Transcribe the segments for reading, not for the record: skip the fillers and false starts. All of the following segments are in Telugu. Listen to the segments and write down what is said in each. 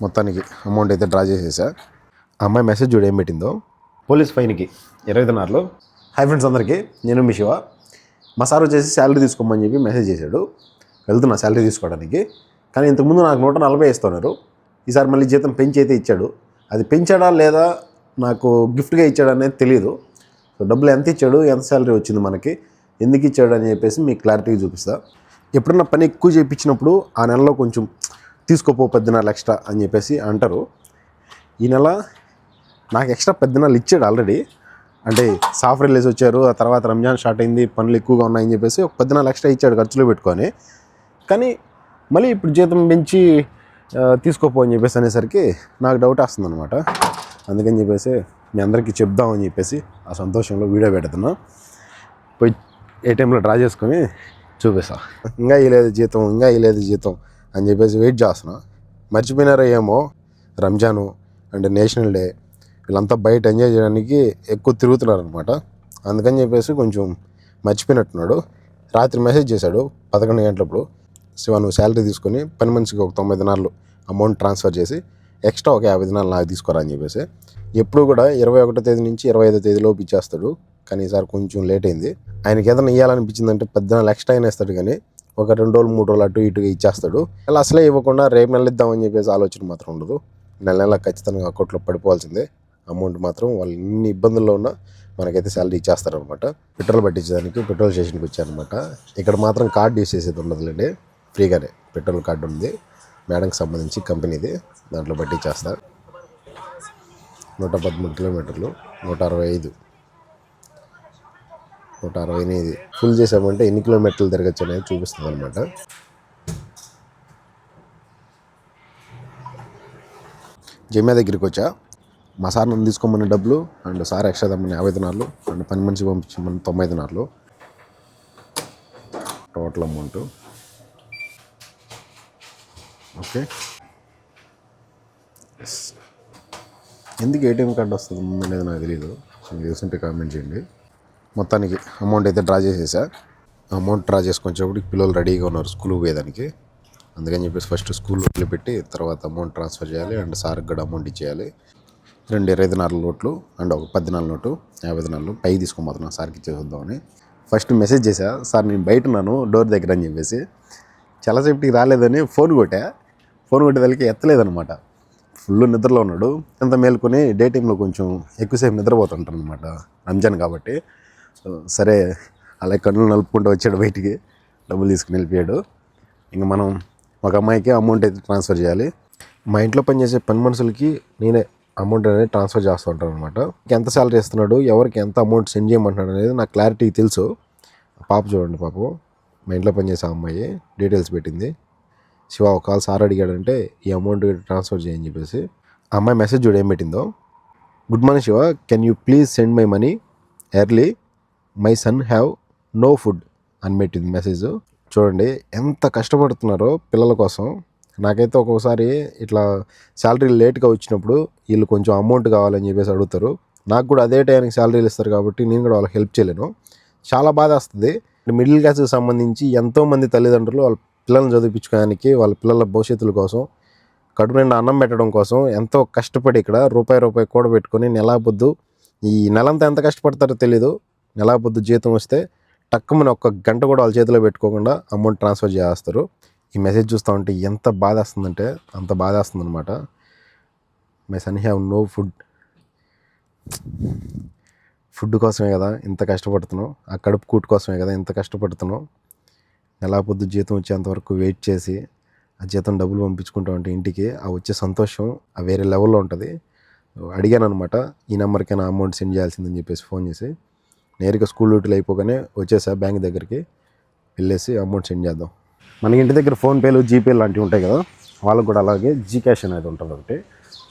మొత్తానికి అమౌంట్ అయితే డ్రా చేసేసా. ఆ అమ్మాయి మెసేజ్ చూడు ఏం పెట్టిందో. పోలీస్ ఫైన్కి 20 దినార్లు. హాయ్ ఫ్రెండ్స్ అందరికీ, నేను మీ శివ. మా సార్ వచ్చేసి శాలరీ తీసుకోమని చెప్పి మెసేజ్ చేశాడు. వెళ్తున్నా శాలరీ తీసుకోవడానికి. కానీ ఇంతకుముందు నాకు 140 ఇస్తున్నారు. ఈసారి మళ్ళీ జీతం పెంచి అయితే ఇచ్చాడు. అది పెంచాడా లేదా నాకు గిఫ్ట్గా ఇచ్చాడు అనేది తెలియదు. సో డబ్బులు ఎంత ఇచ్చాడు, ఎంత శాలరీ వచ్చింది మనకి, ఎందుకు ఇచ్చాడు అని చెప్పేసి మీకు క్లారిటీ చూపిస్తా. ఎప్పుడన్నా పని ఎక్కువ చేయించినప్పుడు ఆ నెలలో కొంచెం తీసుకోపో 10 దినాలు ఎక్స్ట్రా అని చెప్పేసి అంటారు. ఈ నెల నాకు ఎక్స్ట్రా 10 దినాలు ఇచ్చాడు ఆల్రెడీ. అంటే సాఫ్ట్ రిలీజ్ వచ్చారు, ఆ తర్వాత రంజాన్ స్టార్ట్ అయింది, పనులు ఎక్కువగా ఉన్నాయని చెప్పేసి ఒక 10 దినాలు ఎక్స్ట్రా ఇచ్చాడు ఖర్చులో పెట్టుకొని. కానీ మళ్ళీ ఇప్పుడు జీతం పెంచి తీసుకోపో అని చెప్పేసి అనేసరికి నాకు డౌట్ వస్తుంది అనమాట. అందుకని చెప్పేసి మీ అందరికీ చెప్దామని చెప్పేసి ఆ సంతోషంలో వీడియో పెడుతున్నా. పోయి ఏటీఎంలో డ్రా చేసుకొని చూపిస్తా. ఇంకా ఇలేదు జీతం అని చెప్పేసి వెయిట్ చేస్తున్నా. మర్చిపోయినారో ఏమో, రంజాను అండ్ నేషనల్ డే వీళ్ళంతా బయట ఎంజాయ్ చేయడానికి ఎక్కువ తిరుగుతున్నారు అనమాట. అందుకని చెప్పేసి కొంచెం మర్చిపోయినట్టున్నాడు. రాత్రి మెసేజ్ చేశాడు 11 గంటలప్పుడు, శివ నువ్వు శాలరీ తీసుకొని పని మనిషికి ఒక 90 దినాలు అమౌంట్ ట్రాన్స్ఫర్ చేసి ఎక్స్ట్రా ఒక 50 దినాలు నాకు తీసుకోరా అని చెప్పేసి. ఎప్పుడు కూడా 21వ తేదీ నుంచి 25వ తేదీలోపు ఇచ్చేస్తాడు. కానీ ఈసారి కొంచెం లేట్ అయింది. ఆయనకి ఏదైనా ఇవ్వాలనిపించిందంటే 10 దినాలు ఎక్స్ట్రా అయినా ఇస్తాడు, కానీ ఒక 2 రోజులు 3 రోజులు అటు ఇటుగా ఇచ్చేస్తాడు. అలా అసలే ఇవ్వకుండా రేపు నెల ఇద్దామని చెప్పేసి ఆలోచన మాత్రం ఉండదు. నెల ఖచ్చితంగా అకౌంట్లో పడిపోవాల్సిందే. అమౌంట్ మాత్రం వాళ్ళు ఎన్ని ఇబ్బందుల్లో ఉన్నా మనకైతే శాలరీ ఇచ్చేస్తారనమాట. పెట్రోల్ పట్టించడానికి పెట్రోల్ స్టేషన్కి వచ్చారనమాట. ఇక్కడ మాత్రం కార్డు యూస్ చేసేది ఉండదులేండి, ఫ్రీగానే పెట్రోల్ కార్డు ఉంది, మేడంకి సంబంధించి కంపెనీది. దాంట్లో పట్టించేస్తా. 113 కిలోమీటర్లు, 165, 168 ఫుల్ చేసామంటే ఎన్ని కిలోమీటర్లు తిరగచ్చు అనేది చూపిస్తుంది అనమాట. జమ్యా దగ్గరికి వచ్చా. మా సార్ నన్ను తీసుకోమని డబ్బులు అండ్ సార్ ఎక్స్ట్రా దమ్మని 50 దినార్లు అండ్ పని మనిషి పంపించమని 90 దినార్లు. Total amount okay. ఎందుకు ఏటీఎం కార్డు వస్తుంది అనేది నాకు తెలియదు. మీకు తెలిసింటే కామెంట్ చేయండి. మొత్తానికి అమౌంట్ అయితే డ్రా చేసేసా. అమౌంట్ డ్రా చేసుకొచ్చేప్పుడు పిల్లలు రెడీగా ఉన్నారు స్కూల్కి పోయేదానికి. అందుకని చెప్పేసి ఫస్ట్ స్కూల్లో వదిలిపెట్టి తర్వాత అమౌంట్ ట్రాన్స్ఫర్ చేయాలి అండ్ సార్కి కూడా అమౌంట్ ఇచ్చేయాలి. 2 20 దినాల నోట్లు అండ్ ఒక 10 దినాల నోటు 50 దినాలు పై తీసుకోబోతున్నాను సార్కి ఇచ్చేద్దామని. ఫస్ట్ మెసేజ్ చేశా, సార్ నేను బయట ఉన్నాను డోర్ దగ్గర అని చెప్పేసి. చాలాసేపటికి రాలేదని ఫోన్ కొట్టేదానికి ఎత్తలేదనమాట. ఫుల్ నిద్రలో ఉన్నాడు. అంత మేలుకొని డే టైంలో కొంచెం ఎక్కువసేపు నిద్రపోతుంటాను అనమాట, రంజాన్ కాబట్టి. సరే అలా కన్నులు నలుపుకుంటూ వచ్చాడు బయటికి, డబ్బులు తీసుకుని వెళ్ళిపోయాడు. ఇంక మనం ఒక అమ్మాయికి అమౌంట్ అయితే ట్రాన్స్ఫర్ చేయాలి. మా ఇంట్లో పనిచేసే పని మనుషులకి నేనే అమౌంట్ అనేది ట్రాన్స్ఫర్ చేస్తూ ఉంటాను అనమాట. ఎంత శాలరీ ఇస్తున్నాడు, ఎవరికి ఎంత అమౌంట్ సెండ్ చేయమంటున్నాడు అనేది నాకు క్లారిటీ తెలుసు. పాప చూడండి, పాపం మా ఇంట్లో పనిచేసే అమ్మాయి డీటెయిల్స్ పెట్టింది. శివ ఒకవేళ సార్ అడిగాడంటే ఈ అమౌంట్ ట్రాన్స్ఫర్ చేయని చెప్పేసి. ఆ అమ్మాయి మెసేజ్ చూడు ఏం పెట్టిందో. Good morning Shiva, can you please send my money early, my son have no food అని పెట్టింది మెసేజ్. చూడండి ఎంత కష్టపడుతున్నారో పిల్లల కోసం. నాకైతే ఒక్కొక్కసారి ఇట్లా శాలరీ లేట్గా వచ్చినప్పుడు వీళ్ళు కొంచెం అమౌంట్ కావాలని చెప్పేసి అడుగుతారు. నాకు కూడా అదే టైంకి శాలరీలు ఇస్తారు కాబట్టి నేను కూడా వాళ్ళకి హెల్ప్ చేయలేను. చాలా బాధ వస్తుంది. మిడిల్ క్లాస్కి సంబంధించి ఎంతోమంది తల్లిదండ్రులు వాళ్ళ పిల్లల్ని చదివించుకోవడానికి, వాళ్ళ పిల్లల భవిష్యత్తుల కోసం, కడుపు నిండా అన్నం పెట్టడం కోసం ఎంతో కష్టపడి ఇక్కడ రూపాయి కూడబెట్టుకొని నెలాబొద్దు, ఈ నెలంతా ఎంత కష్టపడతారో తెలీదు, నెలాబొద్దు జీతం వస్తే టక్కుమని ఒక్క గంట కూడా వాళ్ళ చేతిలో పెట్టుకోకుండా అమౌంట్ ట్రాన్స్ఫర్ చేస్తారు. ఈ మెసేజ్ చూస్తూ ఉంటే ఎంత బాధ వస్తుందంటే అంత బాధ వస్తుంది అనమాట. My son have no food కోసమే కదా ఇంత కష్టపడుతున్నావు, ఆ కడుపు కూటు కోసమే కదా ఇంత కష్టపడుతున్నావు. నెలా పొద్దు జీతం వచ్చేంతవరకు వెయిట్ చేసి ఆ జీతం డబ్బులు పంపించుకుంటా ఉంటే ఇంటికి ఆ వచ్చే సంతోషం ఆ వేరే లెవెల్లో ఉంటుంది. అడిగాను అనమాట, ఈ నెంబర్కి నా అమౌంట్ సెండ్ చేయాల్సిందని చెప్పేసి ఫోన్ చేసి. నేరుగా స్కూల్ డ్యూటీలు అయిపోగానే వచ్చేసా బ్యాంక్ దగ్గరికి, వెళ్ళేసి అమౌంట్ సెండ్ చేద్దాం. మనకి ఇంటి దగ్గర ఫోన్పేలు, జీపేలు లాంటివి ఉంటాయి కదా, వాళ్ళకు కూడా అలాగే జీక్యాష్ అనేది ఉంటుంది ఒకటి.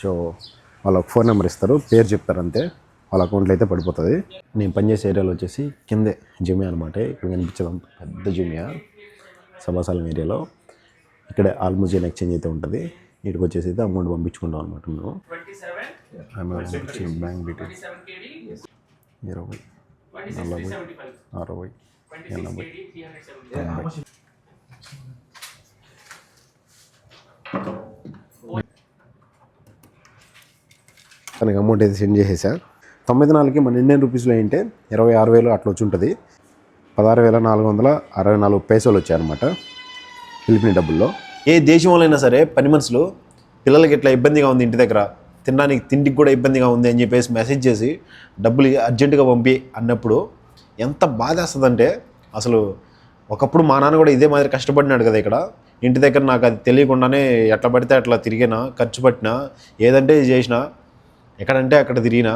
సో వాళ్ళకి ఫోన్ నెంబర్ ఇస్తారు, పేరు చెప్తారు, అంతే వాళ్ళ అకౌంట్లో అయితే పడిపోతుంది. నేను పనిచేసే ఏరియాలో వచ్చేసి కిందే జిమియా అనమాట. ఇక్కడ కనిపించడం పెద్ద జిమియా సభాసాలం ఏరియాలో. ఇక్కడే ఆల్మోజియన్ ఎక్స్చేంజ్ అయితే ఉంటుంది. ఇక్కడికి వచ్చేసి అయితే అమౌంట్ పంపించుకుంటాం అనమాట. మేము పంపించిన బ్యాంక్ డీటెయిల్స్ 20, 40, 60, 80, 90. తనకి అమౌంట్ అయితే సెండ్ చేసేసా. 9 దినాలకి మన ఇండియన్ రూపీస్లో ఏంటంటే 26,000 అట్లా వచ్చి ఉంటుంది. 16,464 వచ్చాయన్నమాట ఫిలిపిన్ డబ్బుల్లో. ఏ దేశంలో అయినా సరే పని మనుషులు పిల్లలకి ఇట్లా ఇబ్బందిగా ఉంది, ఇంటి దగ్గర తినడానికి తిండికి కూడా ఇబ్బందిగా ఉంది అని చెప్పేసి మెసేజ్ చేసి డబ్బులు అర్జెంటుగా పంపి అన్నప్పుడు ఎంత బాధేస్తుందంటే, అసలు ఒకప్పుడు మా నాన్న కూడా ఇదే మాదిరి కష్టపడినాడు కదా ఇక్కడ ఇంటి దగ్గర. నాకు అది తెలియకుండానే ఎట్లా పడితే అట్లా తిరిగినా, ఖర్చు పట్టినా, ఏదంటే ఇది చేసినా, ఎక్కడంటే అక్కడ తిరిగినా,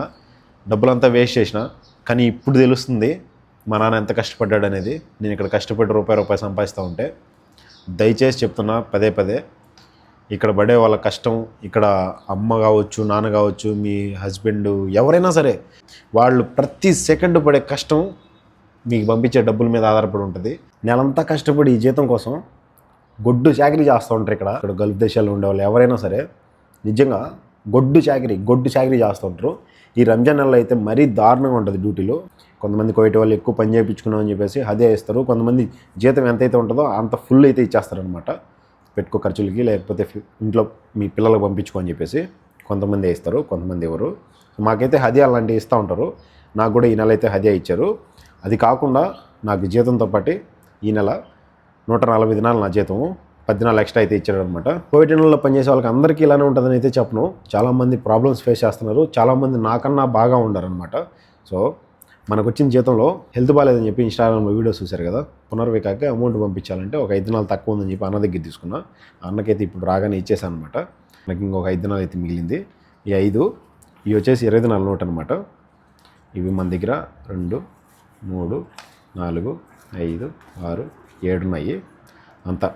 డబ్బులంతా వేస్ట్ చేసిన. కానీ ఇప్పుడు తెలుస్తుంది మా నాన్న ఎంత కష్టపడ్డాడు అనేది. నేను ఇక్కడ కష్టపడి రూపాయి సంపాదిస్తూ ఉంటే దయచేసి చెప్తున్నా పదే పదే, ఇక్కడ పడే వాళ్ళ కష్టం, ఇక్కడ అమ్మ కావచ్చు, నాన్న కావచ్చు, మీ హస్బెండ్ ఎవరైనా సరే, వాళ్ళు ప్రతి సెకండ్ పడే కష్టం మీకు పంపించే డబ్బుల మీద ఆధారపడి ఉంటుంది. నెలంతా కష్టపడి ఈ జీతం కోసం గొడ్డు చాకరీ చేస్తూ ఉంటారు ఇక్కడ గల్ఫ్ దేశాల్లో ఉండేవాళ్ళు ఎవరైనా సరే. నిజంగా గొడ్డు చాకరీ చేస్తూ ఉంటారు. ఈ రంజాన్ నెలలో అయితే మరీ దారుణంగా ఉంటుంది డ్యూటీలో. కొంతమంది కోయట వాళ్ళు ఎక్కువ పని చేయించుకున్నామని చెప్పేసి అదే ఇస్తారు. కొంతమంది జీతం ఎంతైతే ఉంటుందో అంత ఫుల్ అయితే ఇచ్చేస్తారనమాట, పెట్టుకో ఖర్చులకి, లేకపోతే ఇంట్లో మీ పిల్లలకు పంపించుకో అని చెప్పేసి. కొంతమంది ఇస్తారు, కొంతమంది ఎవరు. మాకైతే హదియా అలాంటివి ఇస్తూ ఉంటారు. నాకు కూడా ఈ నెల అయితే హదియా ఇచ్చారు. అది కాకుండా నాకు జీతంతో పాటు ఈ నెల 140 దినాలు నా జీతము, 10 దినాలు ఎక్స్ట్రా అయితే ఇచ్చాడు అనమాట. కోవిడ్ నెలలో పనిచేసే వాళ్ళకి అందరికీ ఇలానే ఉంటుందని అయితే చెప్పను. చాలామంది ప్రాబ్లమ్స్ ఫేస్ చేస్తున్నారు, చాలామంది నాకన్నా బాగా ఉన్నారనమాట. సో మనకు వచ్చిన జీతంలో హెల్త్ బాగాలేదని చెప్పి ఇన్స్టాగ్రామ్లో వీడియోస్ చూశారు కదా, పునర్వికాకి అమౌంట్ పంపించాలంటే ఒక 5 దినాలు తక్కువ ఉందని చెప్పి అన్న దగ్గర తీసుకున్నా. అన్నకైతే ఇప్పుడు రాగానే ఇచ్చేసాను అనమాట. నాకు ఇంకొక 5 దినాలు అయితే మిగిలింది. ఈ 5 ఇవి వచ్చేసి 20 దినాల నోట్ అనమాట. ఇవి మన దగ్గర 2, 3, 4, 5, 6, 7 ఉన్నాయి. అంతా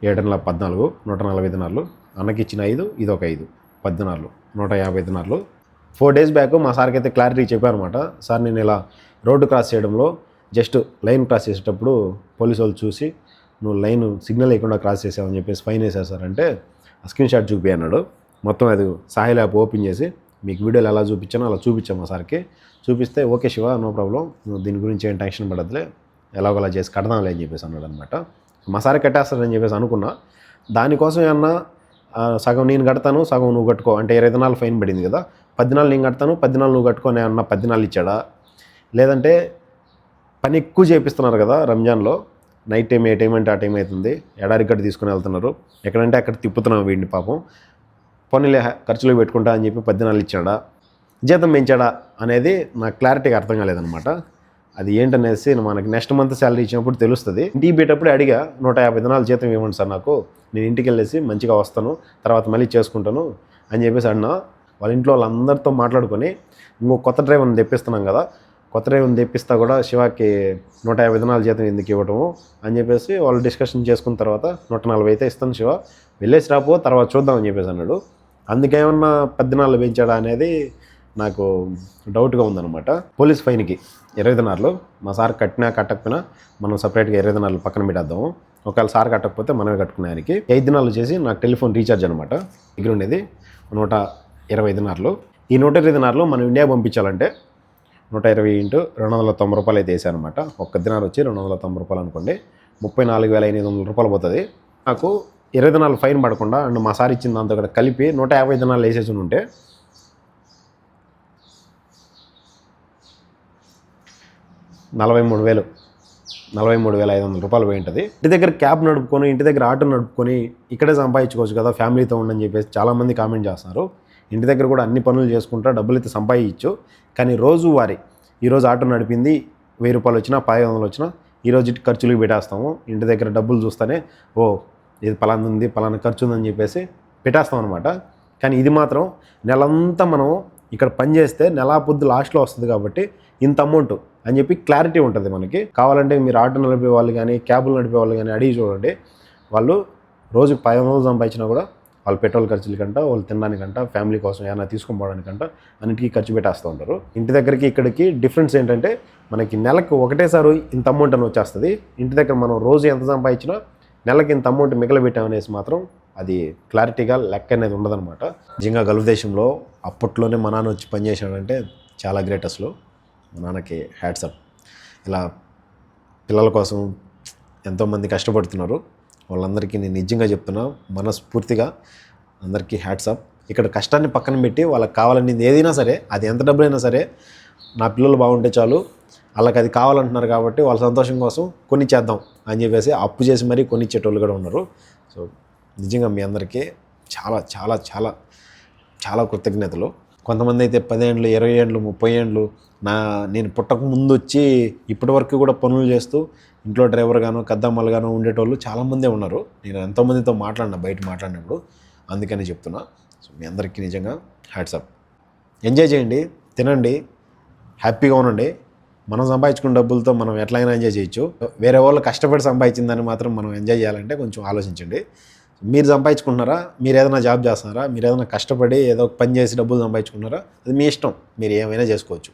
7 14, 140 దినాలు. అన్నకి ఇచ్చిన 5, ఇది ఒక 5, 10 దినాలు, 150 దినాలు. 4 days బ్యాక్ మా సార్కి అయితే క్లారిటీ చెప్పాను అనమాట. సార్ నేను ఇలా రోడ్డు క్రాస్ చేయడంలో జస్ట్ లైన్ క్రాస్ చేసేటప్పుడు పోలీసు వాళ్ళు చూసి నువ్వు లైన్ సిగ్నల్ లేకుండా క్రాస్ చేసావని చెప్పేసి ఫైన్ వేశారు సార్ అంటే, ఆ స్క్రీన్ షాట్ చూపి అన్నాడు. మొత్తం అది సాహిల్ యాప్ ఓపెన్ చేసి మీకు వీడియోలు ఎలా చూపించానో అలా చూపించాము మా సార్కి. చూపిస్తే ఓకే శివ, నో ప్రాబ్లం, నువ్వు దీని గురించి ఏం టెన్షన్ పడద్దులే, ఎలాగోలా చేసి కడదాంలే అని చెప్పేసి అన్నాడు అనమాట. మా సార్ కట్టేస్తాడని చెప్పేసి అనుకున్నా. దానికోసం ఏమన్నా సగం నేను కడతాను, సగం నువ్వు కట్టుకో అంటే 20 దినాలు ఫైన్ పడింది కదా, 10 దినాలు నేను కడతాను, 10 దినాలు నువ్వు కట్టుకొని ఏమన్నా 10 దినాలు ఇచ్చాడా? లేదంటే పని ఎక్కువ చేపిస్తున్నారు కదా రంజాన్లో, నైట్ టైం ఏ టైం అంటే ఆ టైం అవుతుంది, ఎడారి గడ్డ తీసుకుని వెళ్తున్నారు, ఎక్కడంటే అక్కడ తిప్పుతున్నాం వీడిని పాపం, పనులే ఖర్చులు పెట్టుకుంటా అని చెప్పి 10 దినాలు ఇచ్చాడా, జీతం పెంచాడా అనేది నాకు క్లారిటీగా అర్థం కాలేదనమాట. అది ఏంటనేసి మనకి నెక్స్ట్ మంత్ శాలరీ ఇచ్చినప్పుడు తెలుస్తుంది. ఇంటికి పోయేటప్పుడు అడిగా 150 దినాలు జీతం ఇవ్వండి సార్ నాకు, నేను ఇంటికి వెళ్ళేసి మంచిగా వస్తాను, తర్వాత మళ్ళీ చేసుకుంటాను అని చెప్పేసి అన్నా. వాళ్ళ ఇంట్లో వాళ్ళందరితో మాట్లాడుకొని ఇంకో కొత్త డ్రైవర్ని తెప్పిస్తున్నాం కదా, కొత్త డ్రైవర్ని తెప్పిస్తా కూడా శివాకి 150 దినాలు జీతం ఎందుకు ఇవ్వటము అని చెప్పేసి వాళ్ళు డిస్కషన్ చేసుకున్న తర్వాత 140 అయితే ఇస్తాను శివ, వెళ్ళేసి రాపో, తర్వాత చూద్దామని చెప్పేసి అన్నాడు. అందుకేమన్నా 10 దినాలు పెంచాడా అనేది నాకు డౌట్గా ఉందన్నమాట. పోలీస్ ఫైన్కి 20 దినాలు, మా సార్ కట్టినా కట్టకపోయినా మనం సపరేట్గా 20 దినాలు పక్కన పెట్టేద్దాము. ఒకవేళ సార్ కట్టకపోతే మనమే కట్టుకునే ఆయనకి 5 దినాలు చేసి నాకు టెలిఫోన్ రీఛార్జ్ అనమాట. దగ్గర ఉండేది 120 దినాలు. ఈ 120 దినాలు మనం ఇండియా పంపించాలంటే 120 × 290 రూపాయలు అయితే వేసానమాట. ఒక్క దినాలు వచ్చి 290 రూపాయలు అనుకోండి, 34,500 రూపాయలు పోతుంది. నాకు 20 దినాలు ఫైన్ పడకుండా అండ్ మా సార్ ఇచ్చిన దాంతో కూడా కలిపి 150 దినాలు వేసేసి ఉంటే 43,500 రూపాయలు పోయి ఉంటుంది. ఇంటి దగ్గర క్యాబ్ నడుపుకొని, ఇంటి దగ్గర ఆటో నడుపుకొని ఇక్కడే సంపాదించుకోవచ్చు కదా ఫ్యామిలీతో ఉండని చెప్పేసి చాలామంది కామెంట్ చేస్తున్నారు. ఇంటి దగ్గర కూడా అన్ని పనులు చేసుకుంటా డబ్బులు అయితే సంపాదించు, కానీ రోజువారీ ఈరోజు ఆటో నడిపింది 1000 రూపాయలు వచ్చినా 500 వచ్చినా ఈరోజు ఖర్చులకు పెట్టేస్తాము. ఇంటి దగ్గర డబ్బులు చూస్తేనే ఓ ఇది పలానా ఉంది, పలానా ఖర్చు ఉందని చెప్పేసి పెట్టేస్తాం అనమాట. కానీ ఇది మాత్రం నెలంతా మనం ఇక్కడ పని చేస్తే నెలా పొద్దు లాస్ట్లో వస్తుంది కాబట్టి ఇంత అమౌంట్ అని చెప్పి క్లారిటీ ఉంటుంది మనకి. కావాలంటే మీరు ఆటో నడిపే వాళ్ళు కానీ క్యాబులు నడిపే వాళ్ళు కానీ అడిగి చూడండి, వాళ్ళు రోజుకి 500 సంపాదించినా కూడా వాళ్ళు పెట్రోల్ ఖర్చులకంట, వాళ్ళు తినడానికంట, ఫ్యామిలీ కోసం ఏమైనా తీసుకొని పోవడానికంట అన్నిటికీ ఖర్చు పెట్టేస్తూ ఉంటారు. ఇంటి దగ్గరికి ఇక్కడికి డిఫరెన్స్ ఏంటంటే మనకి నెలకు ఒకటేసారి ఇంత అమౌంట్ అని వచ్చేస్తుంది. ఇంటి దగ్గర మనం రోజు ఎంత సంపాదించినా నెలకి ఇంత అమౌంట్ మిగలబెట్టామనేసి మాత్రం అది క్లారిటీగా లెక్క అనేది ఉండదన్నమాట. నిజంగా గల్ఫ్ దేశంలో అప్పట్లోనే మా నాన్న వచ్చి పనిచేసాడంటే చాలా గ్రేట్. అసలు మా నాన్నకి హ్యాట్సప్. ఇలా పిల్లల కోసం ఎంతోమంది కష్టపడుతున్నారు, వాళ్ళందరికీ నేను నిజంగా చెప్తున్నా, మనస్ఫూర్తిగా అందరికీ హ్యాట్సప్. ఇక్కడ కష్టాన్ని పక్కన పెట్టి వాళ్ళకి కావాలని ఏదైనా సరే, అది ఎంత డబ్బులైనా సరే, నా పిల్లలు బాగుంటే చాలు, వాళ్ళకి అది కావాలంటున్నారు కాబట్టి వాళ్ళ సంతోషం కోసం కొనిచ్చేద్దాం అని చెప్పేసి అప్పు చేసి మరీ కొనిచ్చేటోళ్ళు కూడా ఉన్నారు. సో నిజంగా మీ అందరికీ చాలా చాలా చాలా చాలా కృతజ్ఞతలు. కొంతమంది అయితే 10 ఏండ్లు, 20 ఏండ్లు, 30 ఏండ్లు నేను పుట్టక ముందు వచ్చి ఇప్పటి వరకు కూడా పనులు చేస్తూ ఇంట్లో డ్రైవర్గాను కద్దమ్మలుగాను ఉండేటోళ్ళు చాలామందే ఉన్నారు. నేను ఎంతోమందితో బయట మాట్లాడినప్పుడు, అందుకని చెప్తున్నా. సో మీ అందరికీ నిజంగా హ్యాట్సప్. ఎంజాయ్ చేయండి, తినండి, హ్యాపీగా ఉండండి. మనం సంపాదించుకున్న డబ్బులతో మనం ఎట్లయినా ఎంజాయ్ చేయొచ్చు. వేరే వాళ్ళు కష్టపడి సంపాదించిందని మాత్రం మనం ఎంజాయ్ చేయాలంటే కొంచెం ఆలోచించండి. మీరు సంపాదించుకుంటున్నారా, మీరు ఏదైనా జాబ్ చేస్తున్నారా, మీరు ఏదైనా కష్టపడి ఏదో పని చేసి డబ్బులు సంపాదించుకున్నారా, అది మీ ఇష్టం, మీరు ఏమైనా చేసుకోవచ్చు.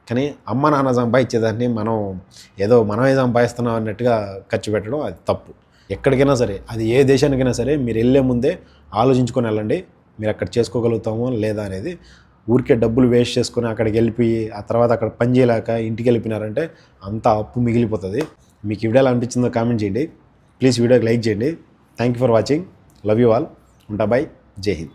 కానీ అమ్మ నాన్న సంపాదించేదాన్ని మనం ఏదో మనమే సంపాదిస్తున్నాం అన్నట్టుగా ఖర్చు పెట్టడం అది తప్పు. ఎక్కడికైనా సరే, అది ఏ దేశానికైనా సరే, మీరు వెళ్ళే ముందే ఆలోచించుకొని వెళ్ళండి, మీరు అక్కడ చేసుకోగలుగుతామో లేదా అనేది. ఊరికే డబ్బులు వేస్ట్ చేసుకొని అక్కడికి వెళ్ళిపోయి ఆ తర్వాత అక్కడ పని చేయలేక ఇంటికి వెళ్ళిపోయినారంటే అంతా అప్పు మిగిలిపోతుంది. మీకు ఈ వీడియో ఎలా అనిపించిందో కామెంట్ చేయండి. ప్లీజ్ వీడియోకి లైక్ చేయండి. Thank you for watching. Love you all. ఉంటా. బై. జై హింద్.